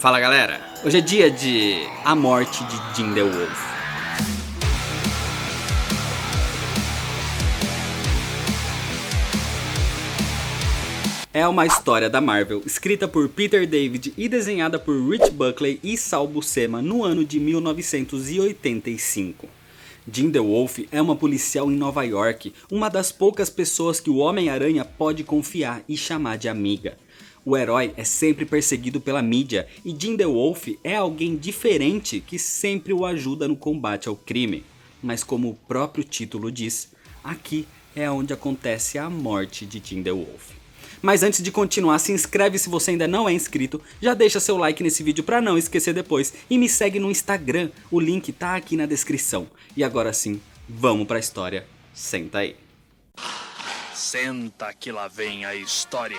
Fala galera, hoje é dia de A Morte de Jean the Wolf. É uma história da Marvel, escrita por Peter David e desenhada por Rich Buckley e Sal Buscema no ano de 1985. Jean the Wolf é uma policial em Nova York, uma das poucas pessoas que o Homem-Aranha pode confiar e chamar de amiga. O herói é sempre perseguido pela mídia e Jean the Wolf é alguém diferente que sempre o ajuda no combate ao crime. Mas como o próprio título diz, aqui é onde acontece a morte de Jean the Wolf. Mas antes de continuar, se inscreve se você ainda não é inscrito, já deixa seu like nesse vídeo pra não esquecer depois e me segue no Instagram, o link tá aqui na descrição. E agora sim, vamos pra história, senta aí. Senta que lá vem a história.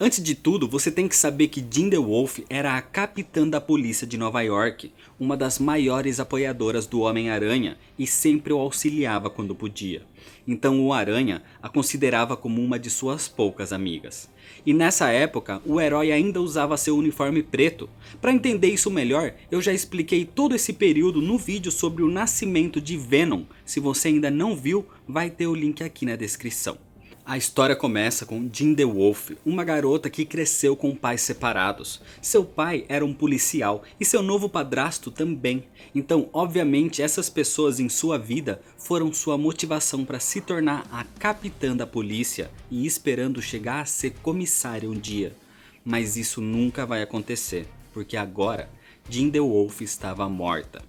Antes de tudo, você tem que saber que Jean the Wolf era a capitã da polícia de Nova York, uma das maiores apoiadoras do Homem-Aranha e sempre o auxiliava quando podia. Então o Aranha a considerava como uma de suas poucas amigas. E nessa época, o herói ainda usava seu uniforme preto. Para entender isso melhor, eu já expliquei todo esse período no vídeo sobre o nascimento de Venom. Se você ainda não viu, vai ter o link aqui na descrição. A história começa com Jean the Wolf, uma garota que cresceu com pais separados. Seu pai era um policial e seu novo padrasto também. Então, obviamente, essas pessoas em sua vida foram sua motivação para se tornar a capitã da polícia e esperando chegar a ser comissária um dia. Mas isso nunca vai acontecer, porque agora Jean the Wolf estava morta.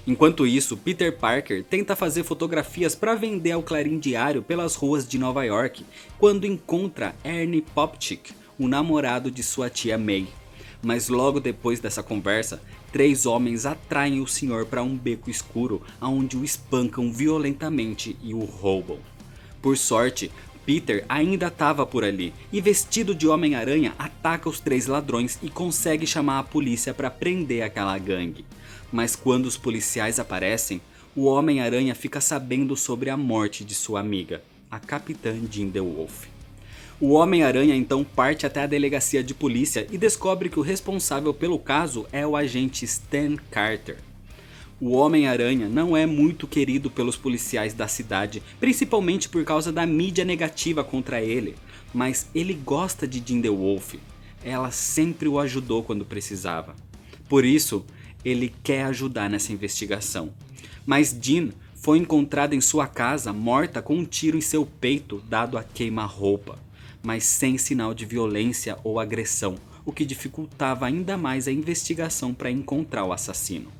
Enquanto isso, Peter Parker tenta fazer fotografias para vender ao Clarim Diário pelas ruas de Nova York, quando encontra Ernie Popchick, o namorado de sua tia May. Mas logo depois dessa conversa, 3 homens atraem o senhor para um beco escuro, onde o espancam violentamente e o roubam. Por sorte, Peter ainda estava por ali e, vestido de Homem-Aranha, ataca os 3 ladrões e consegue chamar a polícia para prender aquela gangue. Mas quando os policiais aparecem, o Homem-Aranha fica sabendo sobre a morte de sua amiga, a capitã Jean the Wolf. O Homem-Aranha então parte até a delegacia de polícia e descobre que o responsável pelo caso é o agente Stan Carter. O Homem-Aranha não é muito querido pelos policiais da cidade, principalmente por causa da mídia negativa contra ele, mas ele gosta de Jean the Wolf. Ela sempre o ajudou quando precisava. Por isso, ele quer ajudar nessa investigação. Mas Jean foi encontrada em sua casa morta com um tiro em seu peito dado a queima-roupa, mas sem sinal de violência ou agressão, o que dificultava ainda mais a investigação para encontrar o assassino.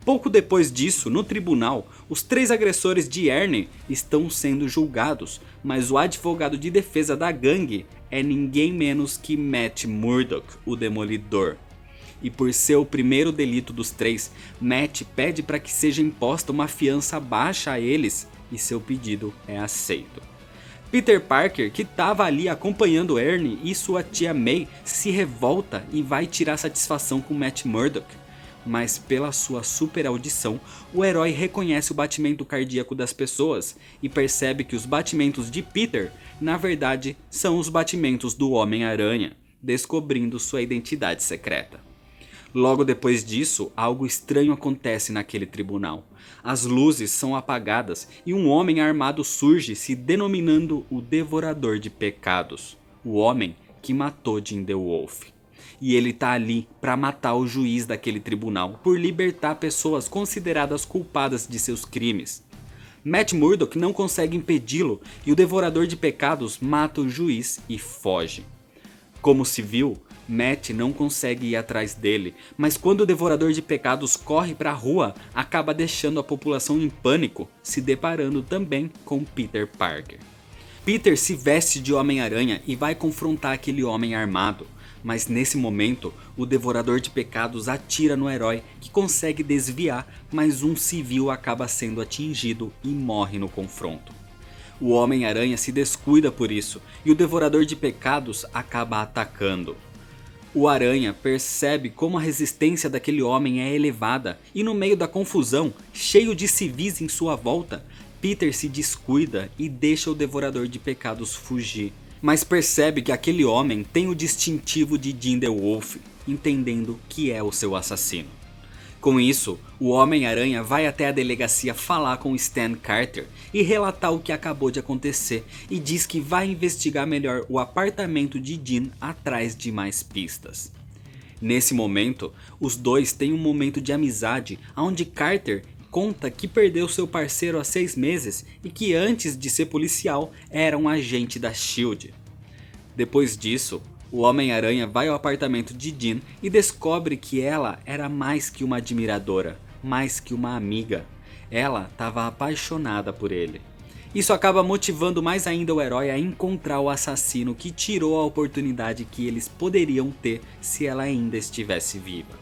Pouco depois disso, no tribunal, os 3 agressores de Ernie estão sendo julgados, mas o advogado de defesa da gangue é ninguém menos que Matt Murdock, o Demolidor. E por ser o primeiro delito dos 3, Matt pede para que seja imposta uma fiança baixa a eles e seu pedido é aceito. Peter Parker, que estava ali acompanhando Ernie e sua tia May, se revolta e vai tirar satisfação com Matt Murdock. Mas pela sua super audição, o herói reconhece o batimento cardíaco das pessoas e percebe que os batimentos de Peter, na verdade, são os batimentos do Homem-Aranha, descobrindo sua identidade secreta. Logo depois disso, algo estranho acontece naquele tribunal. As luzes são apagadas e um homem armado surge, se denominando o Devorador de Pecados, o homem que matou Jean the Wolf. E ele tá ali para matar o juiz daquele tribunal por libertar pessoas consideradas culpadas de seus crimes. Matt Murdock não consegue impedi-lo e o Devorador de Pecados mata o juiz e foge. Como se viu, Matt não consegue ir atrás dele, mas quando o Devorador de Pecados corre para a rua, acaba deixando a população em pânico, se deparando também com Peter Parker. Peter se veste de Homem-Aranha e vai confrontar aquele homem armado, mas nesse momento o Devorador de Pecados atira no herói, que consegue desviar, mas um civil acaba sendo atingido e morre no confronto. O Homem-Aranha se descuida por isso e o Devorador de Pecados acaba atacando. O Aranha percebe como a resistência daquele homem é elevada e no meio da confusão, cheio de civis em sua volta, Peter se descuida e deixa o Devorador de Pecados fugir, mas percebe que aquele homem tem o distintivo de Jean the Wolf, entendendo que é o seu assassino. Com isso, o Homem-Aranha vai até a delegacia falar com Stan Carter e relatar o que acabou de acontecer e diz que vai investigar melhor o apartamento de Jean atrás de mais pistas. Nesse momento, os dois têm um momento de amizade onde Carter conta que perdeu seu parceiro há 6 meses e que antes de ser policial era um agente da SHIELD. Depois disso, o Homem-Aranha vai ao apartamento de Jean e descobre que ela era mais que uma admiradora, mais que uma amiga. Ela estava apaixonada por ele. Isso acaba motivando mais ainda o herói a encontrar o assassino que tirou a oportunidade que eles poderiam ter se ela ainda estivesse viva.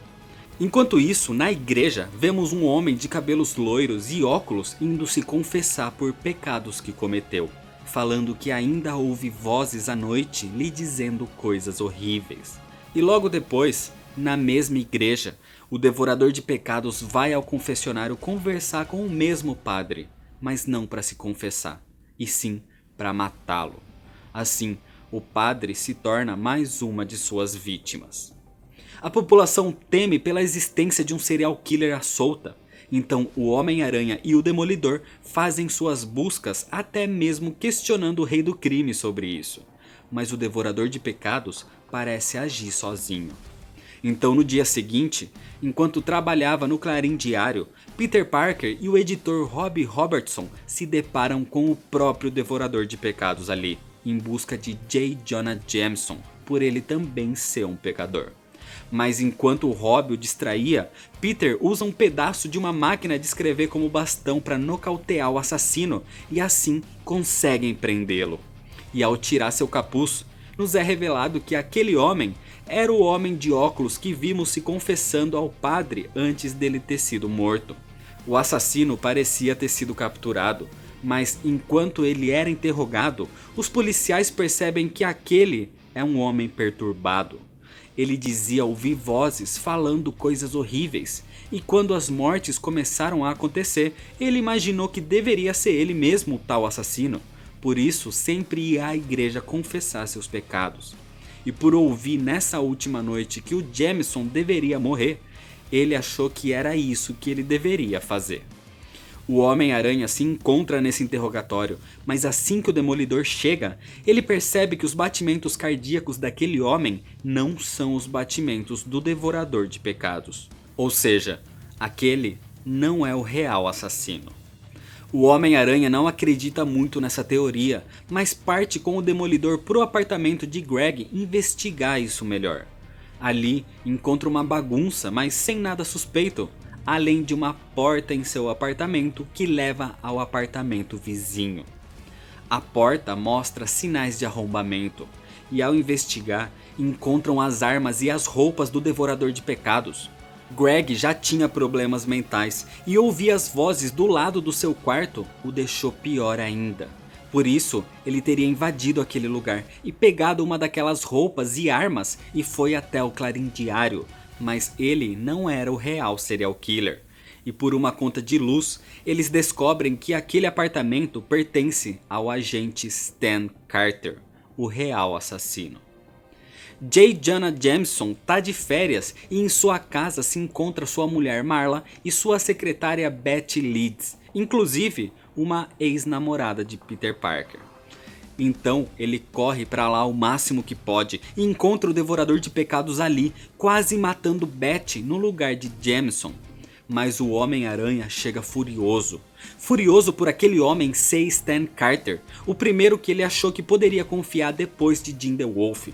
Enquanto isso, na igreja, vemos um homem de cabelos loiros e óculos indo se confessar por pecados que cometeu, falando que ainda ouve vozes à noite lhe dizendo coisas horríveis. E logo depois, na mesma igreja, o Devorador de Pecados vai ao confessionário conversar com o mesmo padre, mas não para se confessar, e sim para matá-lo. Assim, o padre se torna mais uma de suas vítimas. A população teme pela existência de um serial killer à solta. Então o Homem-Aranha e o Demolidor fazem suas buscas, até mesmo questionando o rei do crime sobre isso. Mas o Devorador de Pecados parece agir sozinho. Então no dia seguinte, enquanto trabalhava no Clarim Diário, Peter Parker e o editor Rob Robertson se deparam com o próprio Devorador de Pecados ali, em busca de J. Jonah Jameson, por ele também ser um pecador. Mas enquanto o Rob o distraía, Peter usa um pedaço de uma máquina de escrever como bastão para nocautear o assassino e assim conseguem prendê-lo. E ao tirar seu capuz, nos é revelado que aquele homem era o homem de óculos que vimos se confessando ao padre antes dele ter sido morto. O assassino parecia ter sido capturado, mas enquanto ele era interrogado, os policiais percebem que aquele é um homem perturbado. Ele dizia ouvir vozes falando coisas horríveis, e quando as mortes começaram a acontecer, ele imaginou que deveria ser ele mesmo o tal assassino. Por isso sempre ia à igreja confessar seus pecados. E por ouvir nessa última noite que o Jameson deveria morrer, ele achou que era isso que ele deveria fazer. O Homem-Aranha se encontra nesse interrogatório, mas assim que o Demolidor chega, ele percebe que os batimentos cardíacos daquele homem não são os batimentos do Devorador de Pecados. Ou seja, aquele não é o real assassino. O Homem-Aranha não acredita muito nessa teoria, mas parte com o Demolidor pro apartamento de Greg investigar isso melhor. Ali encontra uma bagunça, mas sem nada suspeito, além de uma porta em seu apartamento que leva ao apartamento vizinho. A porta mostra sinais de arrombamento, e ao investigar, encontram as armas e as roupas do Devorador de Pecados. Greg já tinha problemas mentais, e ouvir as vozes do lado do seu quarto o deixou pior ainda. Por isso, ele teria invadido aquele lugar e pegado uma daquelas roupas e armas e foi até o Clarim Diário. Mas ele não era o real serial killer. E por uma conta de luz, eles descobrem que aquele apartamento pertence ao agente Stan Carter, o real assassino. J. Jonah Jameson tá de férias e em sua casa se encontra sua mulher Marla e sua secretária Betty Leeds, inclusive uma ex-namorada de Peter Parker. Então ele corre para lá o máximo que pode e encontra o Devorador de Pecados ali, quase matando Betty no lugar de Jameson. Mas o Homem-Aranha chega furioso. Furioso por aquele homem ser Stan Carter, o primeiro que ele achou que poderia confiar depois de Jean the Wolf.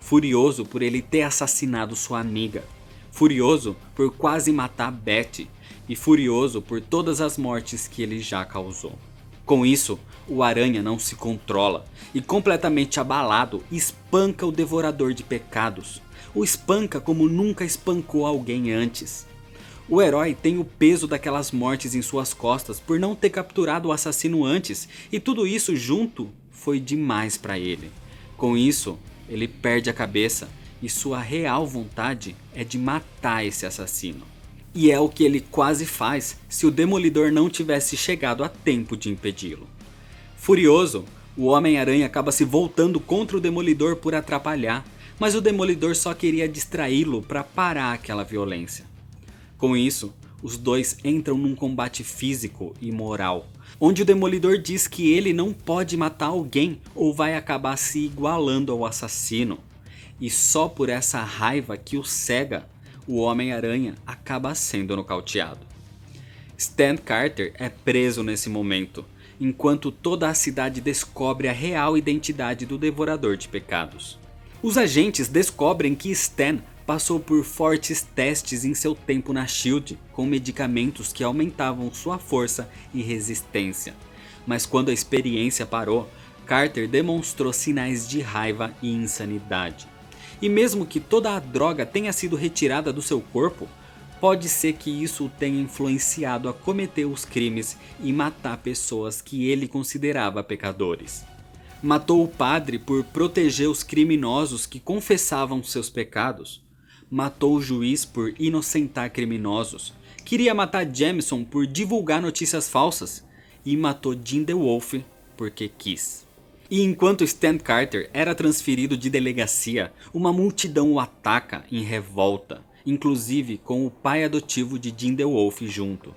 Furioso por ele ter assassinado sua amiga. Furioso por quase matar Betty. E furioso por todas as mortes que ele já causou. Com isso, o Aranha não se controla e, completamente abalado, espanca o Devorador de Pecados. O espanca como nunca espancou alguém antes. O herói tem o peso daquelas mortes em suas costas por não ter capturado o assassino antes, e tudo isso junto foi demais para ele. Com isso, ele perde a cabeça e sua real vontade é de matar esse assassino. E é o que ele quase faz se o Demolidor não tivesse chegado a tempo de impedi-lo. Furioso, o Homem-Aranha acaba se voltando contra o Demolidor por atrapalhar, mas o Demolidor só queria distraí-lo para parar aquela violência. Com isso, os dois entram num combate físico e moral, onde o Demolidor diz que ele não pode matar alguém ou vai acabar se igualando ao assassino. E só por essa raiva que o cega, o Homem-Aranha acaba sendo nocauteado. Stan Carter é preso nesse momento, enquanto toda a cidade descobre a real identidade do Devorador de Pecados. Os agentes descobrem que Stan passou por fortes testes em seu tempo na SHIELD, com medicamentos que aumentavam sua força e resistência. Mas quando a experiência parou, Carter demonstrou sinais de raiva e insanidade. E mesmo que toda a droga tenha sido retirada do seu corpo, pode ser que isso o tenha influenciado a cometer os crimes e matar pessoas que ele considerava pecadores. Matou o padre por proteger os criminosos que confessavam seus pecados. Matou o juiz por inocentar criminosos. Queria matar Jameson por divulgar notícias falsas. E matou Jean the Wolf porque quis. E enquanto Stan Carter era transferido de delegacia, uma multidão o ataca em revolta, inclusive com o pai adotivo de Jean the Wolf junto.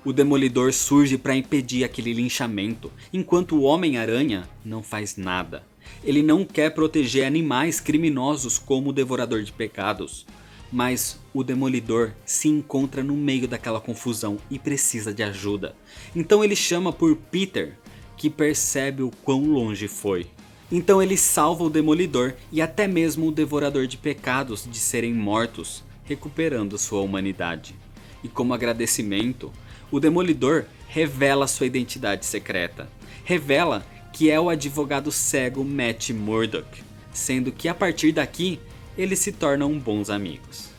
O Demolidor surge para impedir aquele linchamento, enquanto o Homem-Aranha não faz nada. Ele não quer proteger animais criminosos como o Devorador de Pecados, mas o Demolidor se encontra no meio daquela confusão e precisa de ajuda. Então ele chama por Peter, que percebe o quão longe foi. Então ele salva o Demolidor e até mesmo o Devorador de Pecados de serem mortos, recuperando sua humanidade. E como agradecimento, o Demolidor revela sua identidade secreta. Revela que é o advogado cego Matt Murdock, sendo que a partir daqui eles se tornam bons amigos.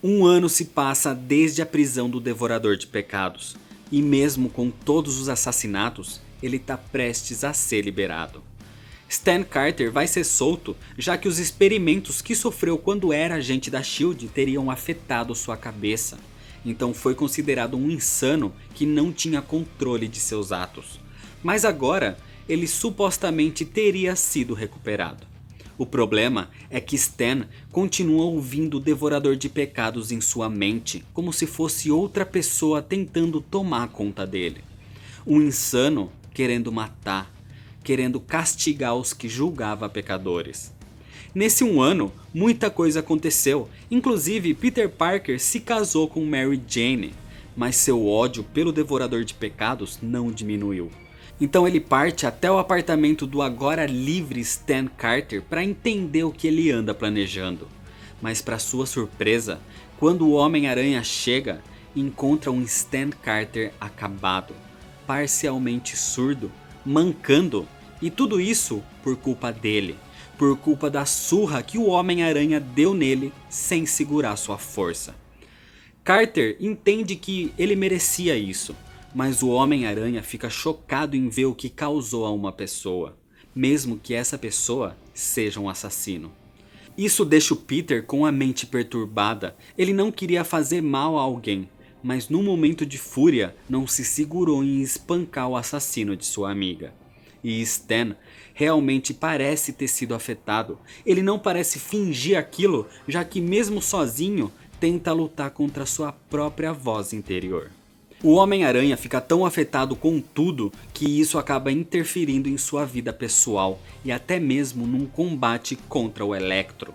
Um ano se passa desde a prisão do Devorador de Pecados, e mesmo com todos os assassinatos, ele está prestes a ser liberado. Stan Carter vai ser solto, já que os experimentos que sofreu quando era agente da SHIELD teriam afetado sua cabeça. Então foi considerado um insano que não tinha controle de seus atos. Mas agora, ele supostamente teria sido recuperado. O problema é que Stan continua ouvindo o Devorador de Pecados em sua mente, como se fosse outra pessoa tentando tomar conta dele. Um insano querendo matar, querendo castigar os que julgava pecadores. Nesse um ano, muita coisa aconteceu, inclusive Peter Parker se casou com Mary Jane, mas seu ódio pelo Devorador de Pecados não diminuiu. Então ele parte até o apartamento do agora livre Stan Carter para entender o que ele anda planejando. Mas para sua surpresa, quando o Homem-Aranha chega, encontra um Stan Carter acabado, parcialmente surdo, mancando, e tudo isso por culpa dele, por culpa da surra que o Homem-Aranha deu nele sem segurar sua força. Carter entende que ele merecia isso, mas o Homem-Aranha fica chocado em ver o que causou a uma pessoa, mesmo que essa pessoa seja um assassino. Isso deixa o Peter com a mente perturbada. Ele não queria fazer mal a alguém, mas num momento de fúria não se segurou em espancar o assassino de sua amiga. E Stan realmente parece ter sido afetado. Ele não parece fingir aquilo, já que mesmo sozinho tenta lutar contra sua própria voz interior. O Homem-Aranha fica tão afetado com tudo que isso acaba interferindo em sua vida pessoal e até mesmo num combate contra o Electro.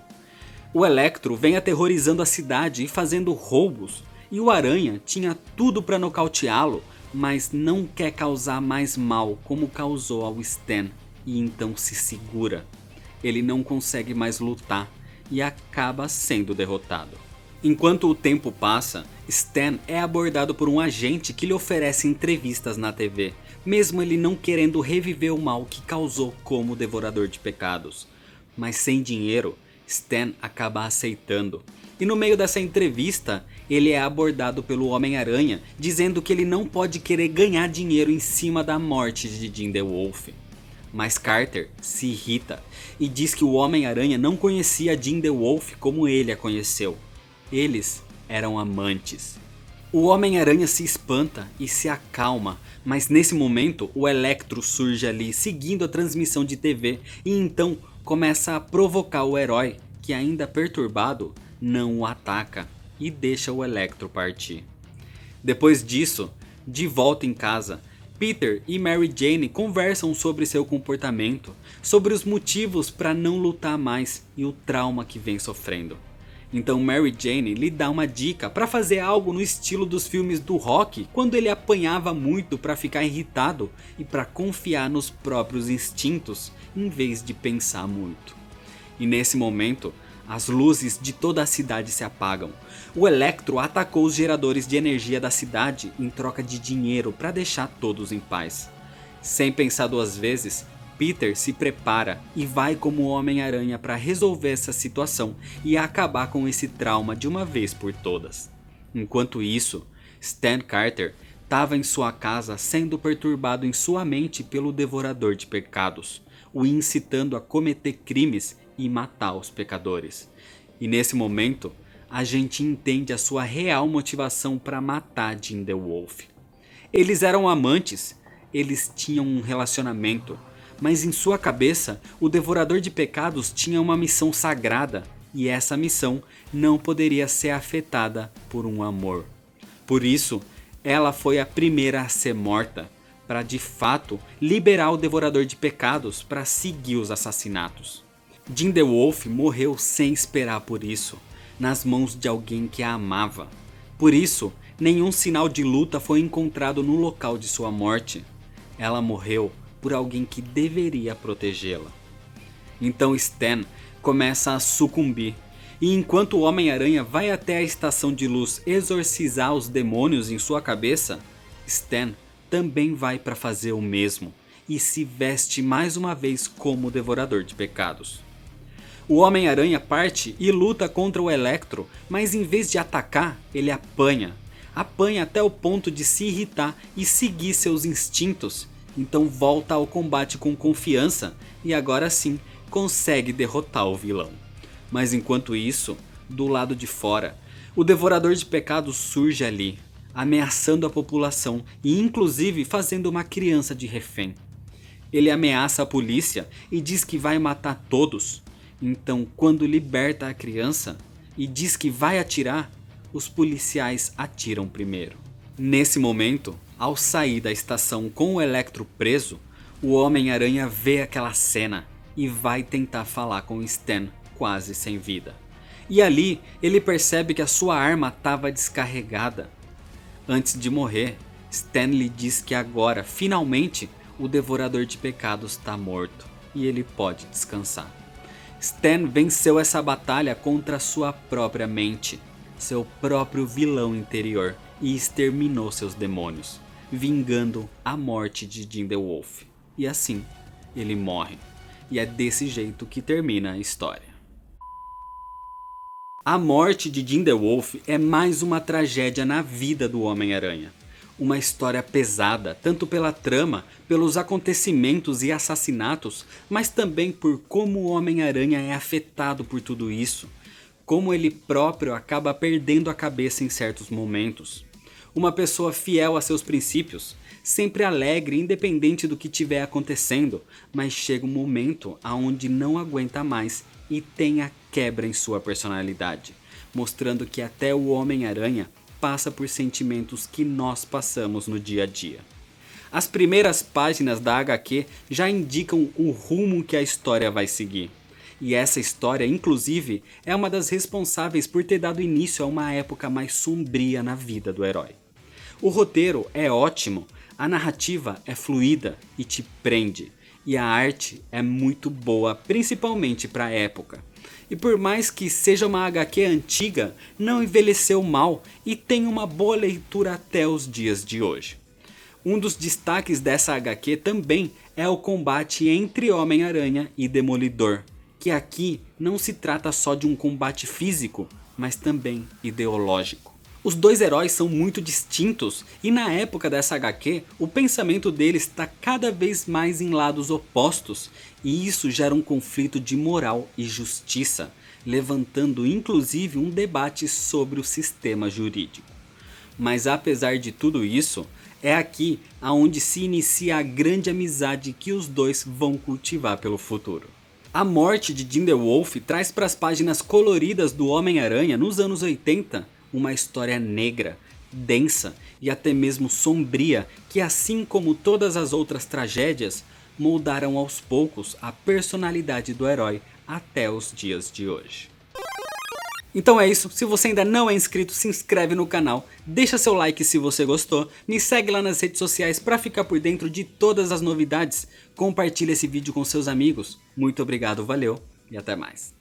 O Electro vem aterrorizando a cidade e fazendo roubos, e o Aranha tinha tudo para nocauteá-lo, mas não quer causar mais mal como causou ao Stan, e então se segura. Ele não consegue mais lutar e acaba sendo derrotado. Enquanto o tempo passa, Stan é abordado por um agente que lhe oferece entrevistas na TV, mesmo ele não querendo reviver o mal que causou como Devorador de Pecados. Mas sem dinheiro, Stan acaba aceitando. E no meio dessa entrevista, ele é abordado pelo Homem-Aranha, dizendo que ele não pode querer ganhar dinheiro em cima da morte de Jean the Wolf. Mas Carter se irrita e diz que o Homem-Aranha não conhecia Jean the Wolf como ele a conheceu. Eles eram amantes. O Homem-Aranha se espanta e se acalma, mas nesse momento o Electro surge ali seguindo a transmissão de TV e então começa a provocar o herói, que ainda perturbado, não o ataca e deixa o Electro partir. Depois disso, de volta em casa, Peter e Mary Jane conversam sobre seu comportamento, sobre os motivos para não lutar mais e o trauma que vem sofrendo. Então Mary Jane lhe dá uma dica para fazer algo no estilo dos filmes do Rocky, quando ele apanhava muito para ficar irritado e para confiar nos próprios instintos em vez de pensar muito. E nesse momento, as luzes de toda a cidade se apagam. O Electro atacou os geradores de energia da cidade em troca de dinheiro para deixar todos em paz. Sem pensar duas vezes, Peter se prepara e vai como Homem-Aranha para resolver essa situação e acabar com esse trauma de uma vez por todas. Enquanto isso, Stan Carter estava em sua casa sendo perturbado em sua mente pelo Devorador de Pecados, o incitando a cometer crimes e matar os pecadores. E nesse momento, a gente entende a sua real motivação para matar Jean the Wolf. Eles eram amantes, eles tinham um relacionamento, mas em sua cabeça, o Devorador de Pecados tinha uma missão sagrada e essa missão não poderia ser afetada por um amor. Por isso, ela foi a primeira a ser morta, para de fato liberar o Devorador de Pecados para seguir os assassinatos. Jean the Wolf morreu sem esperar por isso, nas mãos de alguém que a amava. Por isso, nenhum sinal de luta foi encontrado no local de sua morte. Ela morreu por alguém que deveria protegê-la. Então Stan começa a sucumbir, e enquanto o Homem-Aranha vai até a estação de luz exorcizar os demônios em sua cabeça, Stan também vai para fazer o mesmo, e se veste mais uma vez como o Devorador de Pecados. O Homem-Aranha parte e luta contra o Electro, mas em vez de atacar, ele apanha. Apanha até o ponto de se irritar e seguir seus instintos. Então volta ao combate com confiança e agora sim consegue derrotar o vilão. Mas enquanto isso, do lado de fora, o Devorador de Pecados surge ali, ameaçando a população e inclusive fazendo uma criança de refém. Ele ameaça a polícia e diz que vai matar todos. Então quando liberta a criança e diz que vai atirar, os policiais atiram primeiro. Nesse momento, ao sair da estação com o Electro preso, o Homem-Aranha vê aquela cena e vai tentar falar com Stan quase sem vida. E ali ele percebe que a sua arma estava descarregada. Antes de morrer, Stan lhe diz que agora, finalmente, o Devorador de Pecados está morto e ele pode descansar. Stan venceu essa batalha contra sua própria mente, seu próprio vilão interior, e exterminou seus demônios, vingando a morte de Jean the Wolf. E assim, ele morre. E é desse jeito que termina a história. A morte de Jean the Wolf é mais uma tragédia na vida do Homem-Aranha. Uma história pesada, tanto pela trama, pelos acontecimentos e assassinatos, mas também por como o Homem-Aranha é afetado por tudo isso. Como ele próprio acaba perdendo a cabeça em certos momentos. Uma pessoa fiel a seus princípios, sempre alegre independente do que estiver acontecendo, mas chega um momento aonde não aguenta mais e tem a quebra em sua personalidade, mostrando que até o Homem-Aranha passa por sentimentos que nós passamos no dia a dia. As primeiras páginas da HQ já indicam o rumo que a história vai seguir. E essa história, inclusive, é uma das responsáveis por ter dado início a uma época mais sombria na vida do herói. O roteiro é ótimo, a narrativa é fluida e te prende, e a arte é muito boa, principalmente para a época. E por mais que seja uma HQ antiga, não envelheceu mal e tem uma boa leitura até os dias de hoje. Um dos destaques dessa HQ também é o combate entre Homem-Aranha e Demolidor, que aqui não se trata só de um combate físico, mas também ideológico. Os dois heróis são muito distintos e na época dessa HQ o pensamento deles está cada vez mais em lados opostos e isso gera um conflito de moral e justiça, levantando inclusive um debate sobre o sistema jurídico. Mas apesar de tudo isso, é aqui aonde se inicia a grande amizade que os dois vão cultivar pelo futuro. A morte de Jim DeWolf traz para as páginas coloridas do Homem-Aranha nos anos 80 uma história negra, densa e até mesmo sombria que, assim como todas as outras tragédias, moldaram aos poucos a personalidade do herói até os dias de hoje. Então é isso, se você ainda não é inscrito, se inscreve no canal, deixa seu like se você gostou, me segue lá nas redes sociais para ficar por dentro de todas as novidades, compartilha esse vídeo com seus amigos, muito obrigado, valeu e até mais.